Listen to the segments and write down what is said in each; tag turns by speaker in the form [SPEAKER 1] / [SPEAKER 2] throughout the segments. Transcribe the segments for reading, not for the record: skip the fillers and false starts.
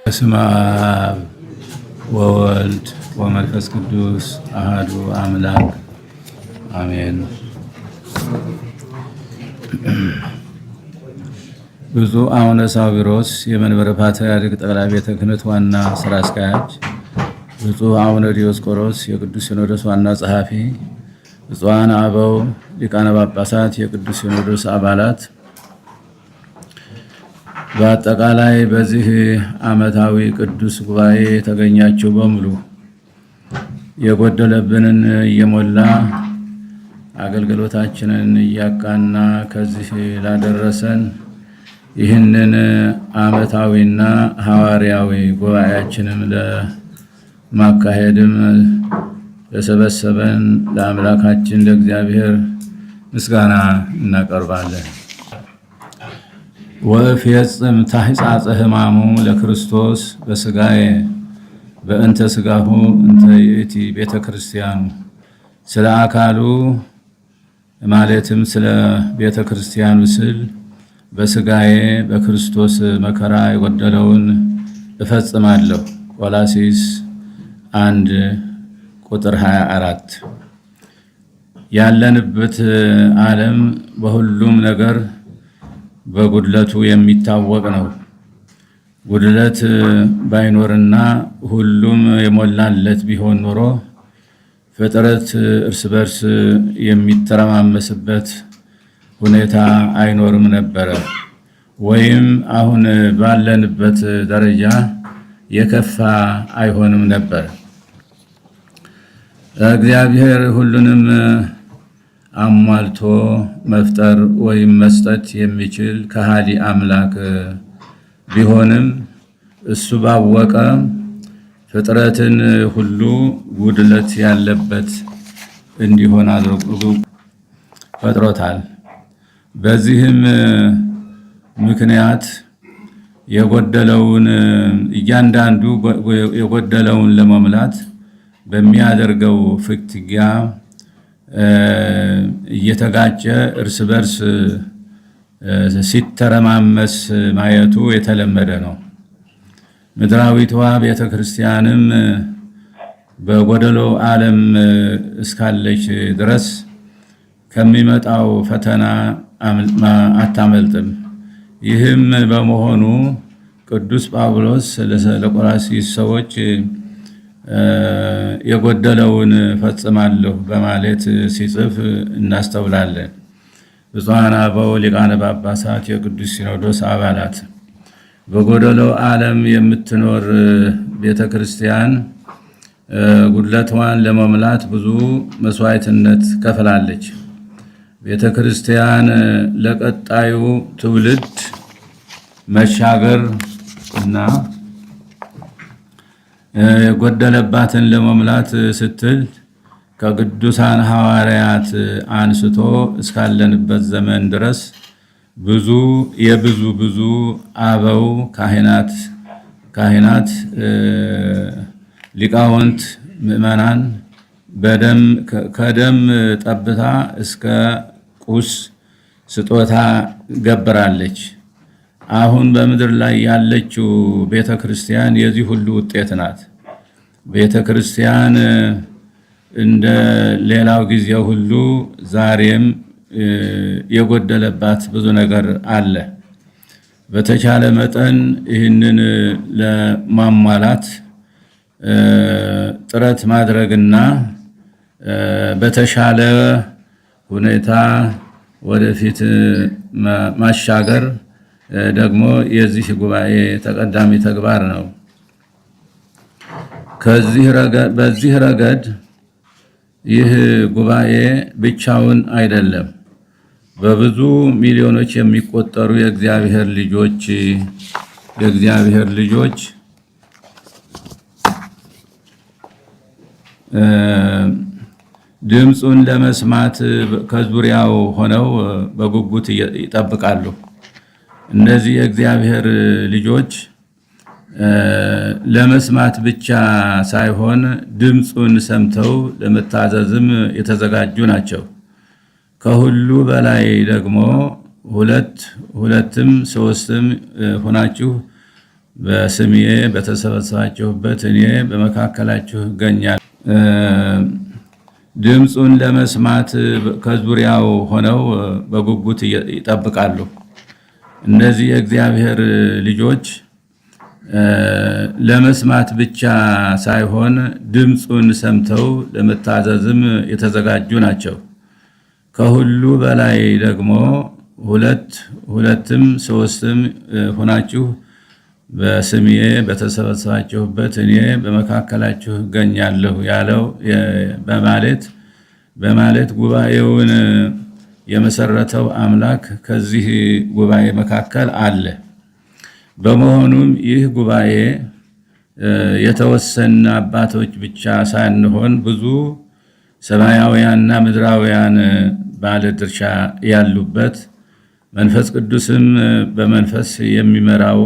[SPEAKER 1] በስመ አብ ወወልድ ወመንፈስ ቅዱስ አሐዱ አምላክ አሜን። ብፁዕ አቡነ ሳዊሮስ የመንበረ ፓትርያርክ ጠቅላይ ቤተ ክህነት ዋና ሥራ አስኪያጅ፣ ብፁዕ አቡነ ዲዮስቆሮስ የቅዱስ ሲኖዶስ ዋና ጸሐፊ፣ ብፁዓን አበው ሊቃነ ጳጳሳት የቅዱስ ሲኖዶስ አባላት፣ በአጠቃላይ በዚህ ዓመታዊ ቅዱስ ጉባኤ የተገኛችሁ በሙሉ የጎደለብንን እየሞላ አገልግሎታችንን እያቃና ከዚህ ላደረሰን ይህንን ዓመታዊና ሐዋርያዊ ጉባኤያችንን ለማካሄድም ለሰበሰበን ለአምላካችን ለእግዚአብሔር ምስጋና እናቀርባለን። ወእፌጽም ታሕጻጸ ሕማሙ ለክርስቶስ በሥጋዬ በእንተ ሥጋሁ እንተ ይእቲ ቤተ ክርስቲያኑ፣ ስለ አካሉ ማለትም ስለ ቤተ ክርስቲያኑ ስል በሥጋዬ በክርስቶስ መከራ የጎደለውን እፈጽማለሁ። ቆላስይስ 1 ቁጥር 24። ያለንበት ዓለም በሁሉም ነገር በጉድለቱ የሚታወቅ ነው። ጉድለት ባይኖርና ሁሉም የሞላለት ቢሆን ኖሮ ፍጥረት እርስ በርስ የሚተረማመስበት ሁኔታ አይኖርም ነበረ፣ ወይም አሁን ባለንበት ደረጃ የከፋ አይሆንም ነበር። እግዚአብሔር ሁሉንም አሟልቶ መፍጠር ወይም መስጠት የሚችል ከሃሊ አምላክ ቢሆንም እሱ ባወቀ ፍጥረትን ሁሉ ጉድለት ያለበት እንዲሆን አድርጎ ፈጥሮታል። በዚህም ምክንያት እያንዳንዱ የጎደለውን ለመሙላት በሚያደርገው ፍትጊያ እየተጋጨ እርስ በርስ ሲተረማመስ ማየቱ የተለመደ ነው። ምድራዊቷ ቤተ ክርስቲያንም በጎደሎ ዓለም እስካለች ድረስ ከሚመጣው ፈተና አታመልጥም። ይህም በመሆኑ ቅዱስ ጳውሎስ ለቆላስይስ ሰዎች የጎደለውን ፈጽማለሁ በማለት ሲጽፍ እናስተውላለን። ብፁዓን አበው ሊቃነ ጳጳሳት የቅዱስ ሲኖዶስ አባላት፣ በጎደሎ ዓለም የምትኖር ቤተ ክርስቲያን ጉድለቷን ለመሙላት ብዙ መስዋዕትነት ከፍላለች። ቤተ ክርስቲያን ለቀጣዩ ትውልድ መሻገር እና የጎደለባትን ለመሙላት ስትል ከቅዱሳን ሐዋርያት አንስቶ እስካለንበት ዘመን ድረስ ብዙ አበው ካህናት፣ ሊቃውንት፣ ምዕመናን ከደም ጠብታ እስከ ቁስ ስጦታ ገብራለች። አሁን በምድር ላይ ያለችው ቤተ ክርስቲያን የዚህ ሁሉ ውጤት ናት። ቤተ ክርስቲያን እንደ ሌላው ጊዜ ሁሉ ዛሬም የጎደለባት ብዙ ነገር አለ። በተቻለ መጠን ይህንን ለማሟላት ጥረት ማድረግና በተሻለ ሁኔታ ወደፊት ማሻገር ደግሞ የዚህ ጉባኤ ተቀዳሚ ተግባር ነው። በዚህ ረገድ ይህ ጉባኤ ብቻውን አይደለም። በብዙ ሚሊዮኖች የሚቆጠሩ የእግዚአብሔር ልጆች ድምፁን ለመስማት ከዙሪያው ሆነው በጉጉት ይጠብቃሉ። እነዚህ የእግዚአብሔር ልጆች ለመስማት ብቻ ሳይሆን ድምፁን ሰምተው ለመታዘዝም የተዘጋጁ ናቸው። ከሁሉ በላይ ደግሞ ሁለትም ሶስትም ሆናችሁ በስሜ በተሰበሰባችሁበት እኔ በመካከላችሁ እገኛለሁ። ድምፁን ለመስማት ከዙሪያው ሆነው በጉጉት ይጠብቃሉ። እነዚህ የእግዚአብሔር ልጆች ለመስማት ብቻ ሳይሆን ድምፁን ሰምተው ለመታዘዝም የተዘጋጁ ናቸው። ከሁሉ በላይ ደግሞ ሁለትም ሶስትም ሆናችሁ በስሜ በተሰበሰባችሁበት እኔ በመካከላችሁ እገኛለሁ ያለው በማለት ጉባኤውን የመሰረተው አምላክ ከዚህ ጉባኤ መካከል አለ። በመሆኑም ይህ ጉባኤ የተወሰነ አባቶች ብቻ ሳይሆን ብዙ ሰማያውያንና ምድራውያን ባለድርሻ ያሉበት መንፈስ ቅዱስም በመንፈስ የሚመራው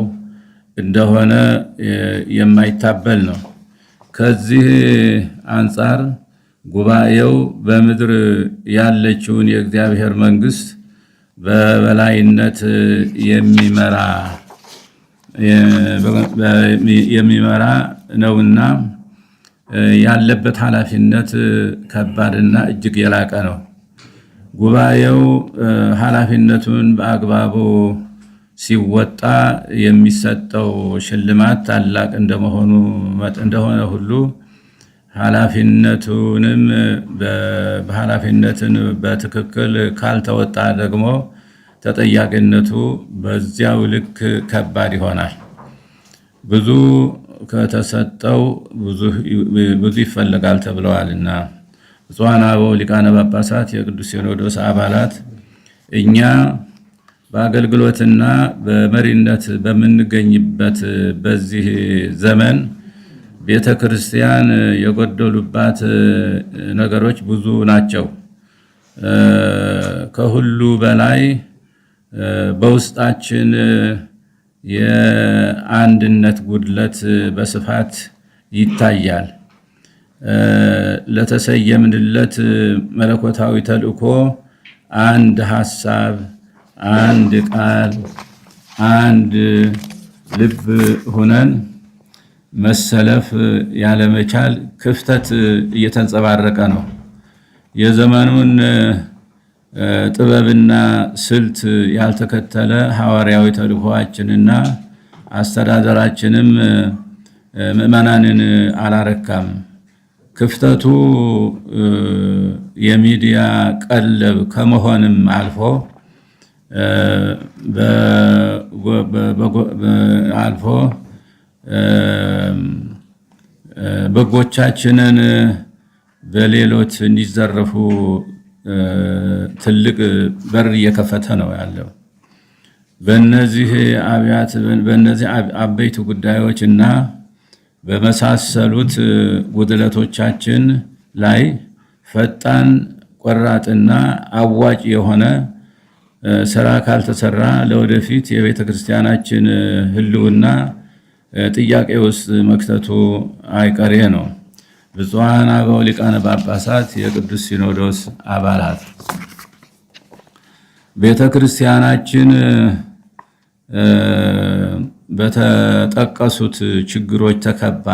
[SPEAKER 1] እንደሆነ የማይታበል ነው። ከዚህ አንጻር ጉባኤው በምድር ያለችውን የእግዚአብሔር መንግስት በበላይነት የሚመራ ነውና ያለበት ኃላፊነት ከባድና እጅግ የላቀ ነው። ጉባኤው ኃላፊነቱን በአግባቡ ሲወጣ የሚሰጠው ሽልማት ታላቅ እንደሆነ ሁሉ ኃላፊነትን በትክክል ካልተወጣ ደግሞ ተጠያቂነቱ በዚያው ልክ ከባድ ይሆናል። ብዙ ከተሰጠው ብዙ ይፈልጋል ተብለዋልና ብፁዓን አበው ሊቃነ ጳጳሳት፣ የቅዱስ ሲኖዶስ አባላት እኛ በአገልግሎትና በመሪነት በምንገኝበት በዚህ ዘመን ቤተክርስቲያን የጎደሉባት ነገሮች ብዙ ናቸው። ከሁሉ በላይ በውስጣችን የአንድነት ጉድለት በስፋት ይታያል። ለተሰየምንለት መለኮታዊ ተልእኮ አንድ ሐሳብ፣ አንድ ቃል፣ አንድ ልብ ሆነን መሰለፍ ያለመቻል ክፍተት እየተንጸባረቀ ነው። የዘመኑን ጥበብና ስልት ያልተከተለ ሐዋርያዊ ተልእኮአችንና አስተዳደራችንም ምዕመናንን አላረካም። ክፍተቱ የሚዲያ ቀለብ ከመሆንም አልፎ በጎቻችንን በሌሎች እንዲዘረፉ ትልቅ በር እየከፈተ ነው ያለው። በእነዚህ አበይት ጉዳዮችና በመሳሰሉት ጉድለቶቻችን ላይ ፈጣን ቆራጥና አዋጭ የሆነ ስራ ካልተሰራ ለወደፊት የቤተ ክርስቲያናችን ሕልውና ጥያቄ ውስጥ መክተቱ አይቀሬ ነው። ብፁዓን አበው ሊቃነ ጳጳሳት፣ የቅዱስ ሲኖዶስ አባላት ቤተ ክርስቲያናችን በተጠቀሱት ችግሮች ተከባ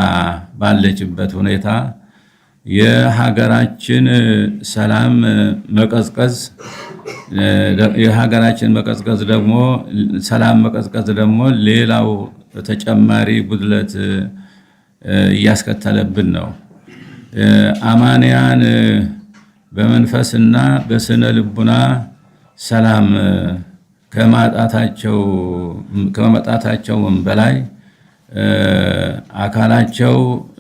[SPEAKER 1] ባለችበት ሁኔታ የሀገራችን ሰላም መቀዝቀዝ ደግሞ ሌላው ተጨማሪ ጉድለት እያስከተለብን ነው። አማንያን በመንፈስና በስነ ልቡና ሰላም ከመጣታቸውም በላይ አካላቸው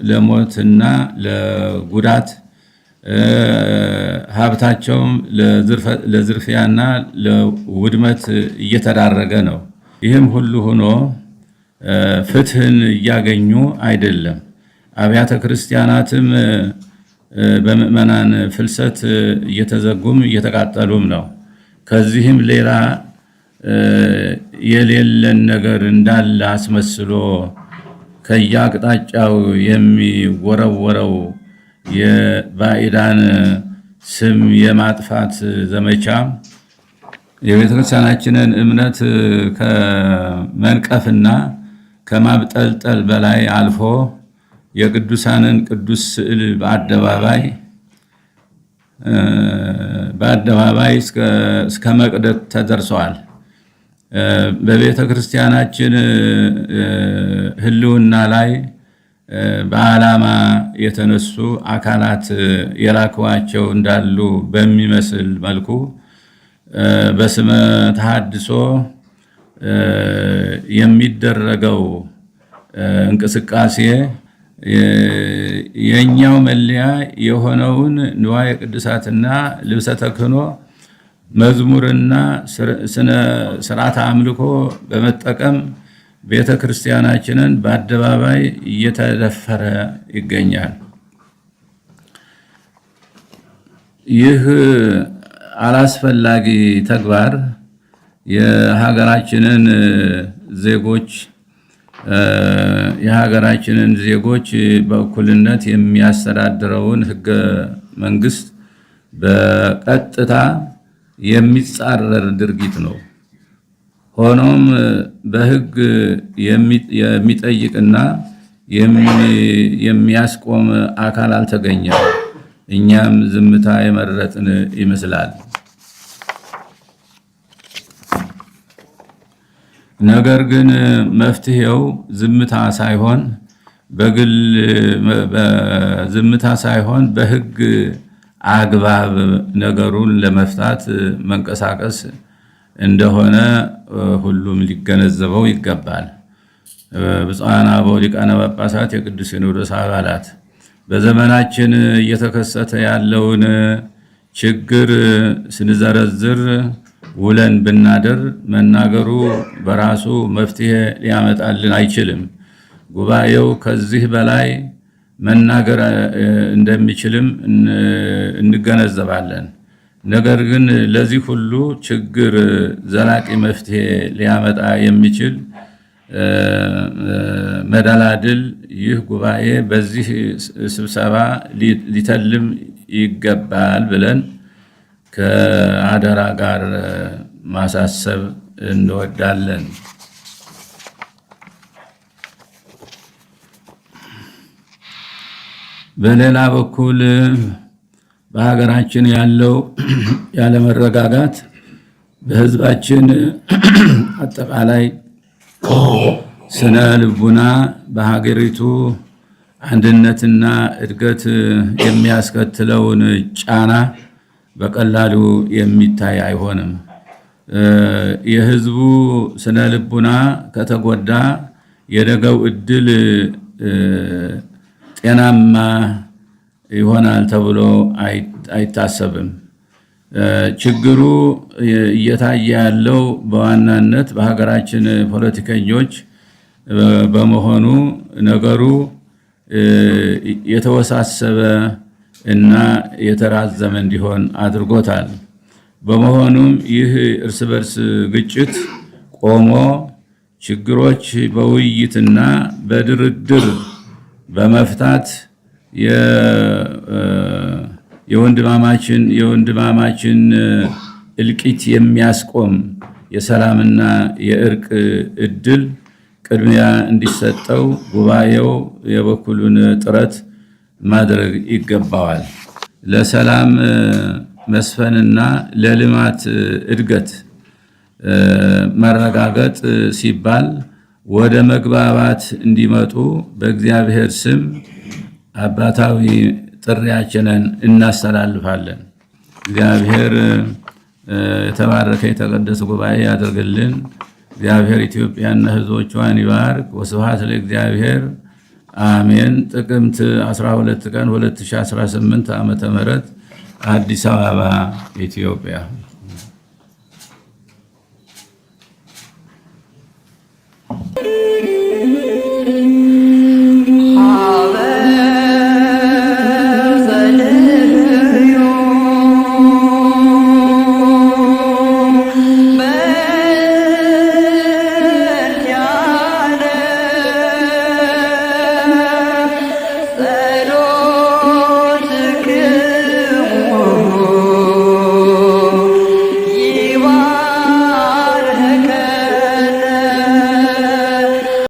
[SPEAKER 1] ለሞትና ለጉዳት ሀብታቸውም ለዝርፊያና ለውድመት እየተዳረገ ነው። ይህም ሁሉ ሆኖ ፍትህን እያገኙ አይደለም። አብያተ ክርስቲያናትም በምዕመናን ፍልሰት እየተዘጉም እየተቃጠሉም ነው። ከዚህም ሌላ የሌለን ነገር እንዳለ አስመስሎ ከየአቅጣጫው የሚወረወረው የባዕዳን ስም የማጥፋት ዘመቻ የቤተክርስቲያናችንን እምነት ከመንቀፍና ከማብጠልጠል በላይ አልፎ የቅዱሳንን ቅዱስ ስዕል በአደባባይ እስከ መቅደድ ተደርሰዋል። በቤተ ክርስቲያናችን ህልውና ላይ በዓላማ የተነሱ አካላት የላክዋቸው እንዳሉ በሚመስል መልኩ በስመ ተሐድሶ የሚደረገው እንቅስቃሴ የኛው መለያ የሆነውን ንዋየ ቅድሳትና ልብሰ ተክህኖ መዝሙርና ስርዓተ አምልኮ በመጠቀም ቤተ ክርስቲያናችንን በአደባባይ እየተደፈረ ይገኛል። ይህ አላስፈላጊ ተግባር የሀገራችንን ዜጎች በእኩልነት የሚያስተዳድረውን ሕገ መንግስት በቀጥታ የሚጻረር ድርጊት ነው። ሆኖም በሕግ የሚጠይቅና የሚያስቆም አካል አልተገኘም። እኛም ዝምታ የመረጥን ይመስላል። ነገር ግን መፍትሄው ዝምታ ሳይሆን በሕግ አግባብ ነገሩን ለመፍታት መንቀሳቀስ እንደሆነ ሁሉም ሊገነዘበው ይገባል። ብፁዓን አበው ሊቃነ ጳጳሳት፣ የቅዱስ ሲኖዶስ አባላት በዘመናችን እየተከሰተ ያለውን ችግር ስንዘረዝር ውለን ብናደር መናገሩ በራሱ መፍትሄ ሊያመጣልን አይችልም። ጉባኤው ከዚህ በላይ መናገር እንደሚችልም እንገነዘባለን። ነገር ግን ለዚህ ሁሉ ችግር ዘላቂ መፍትሄ ሊያመጣ የሚችል መደላድል ይህ ጉባኤ በዚህ ስብሰባ ሊተልም ይገባል ብለን ከአደራ ጋር ማሳሰብ እንወዳለን። በሌላ በኩል በሀገራችን ያለው ያለመረጋጋት በሕዝባችን አጠቃላይ ስነ ልቡና በሀገሪቱ አንድነትና እድገት የሚያስከትለውን ጫና በቀላሉ የሚታይ አይሆንም። የሕዝቡ ስነ ልቡና ከተጎዳ የነገው ዕድል ጤናማ ይሆናል ተብሎ አይታሰብም። ችግሩ እየታየ ያለው በዋናነት በሀገራችን ፖለቲከኞች በመሆኑ ነገሩ የተወሳሰበ እና የተራዘመ እንዲሆን አድርጎታል። በመሆኑም ይህ እርስ በርስ ግጭት ቆሞ ችግሮች በውይይትና በድርድር በመፍታት የወንድማማችን እልቂት የሚያስቆም የሰላምና የእርቅ ዕድል ቅድሚያ እንዲሰጠው ጉባኤው የበኩሉን ጥረት ማድረግ ይገባዋል። ለሰላም መስፈንና ለልማት እድገት መረጋገጥ ሲባል ወደ መግባባት እንዲመጡ በእግዚአብሔር ስም አባታዊ ጥሪያችንን እናስተላልፋለን። እግዚአብሔር የተባረከ የተቀደሰ ጉባኤ ያደርግልን። እግዚአብሔር ኢትዮጵያና ሕዝቦቿን ይባርክ። ወስብሐት ለእግዚአብሔር አሜን። ጥቅምት 12 ቀን 2018 ዓመተ ምህረት አዲስ አበባ ኢትዮጵያ።
[SPEAKER 2] Thank you.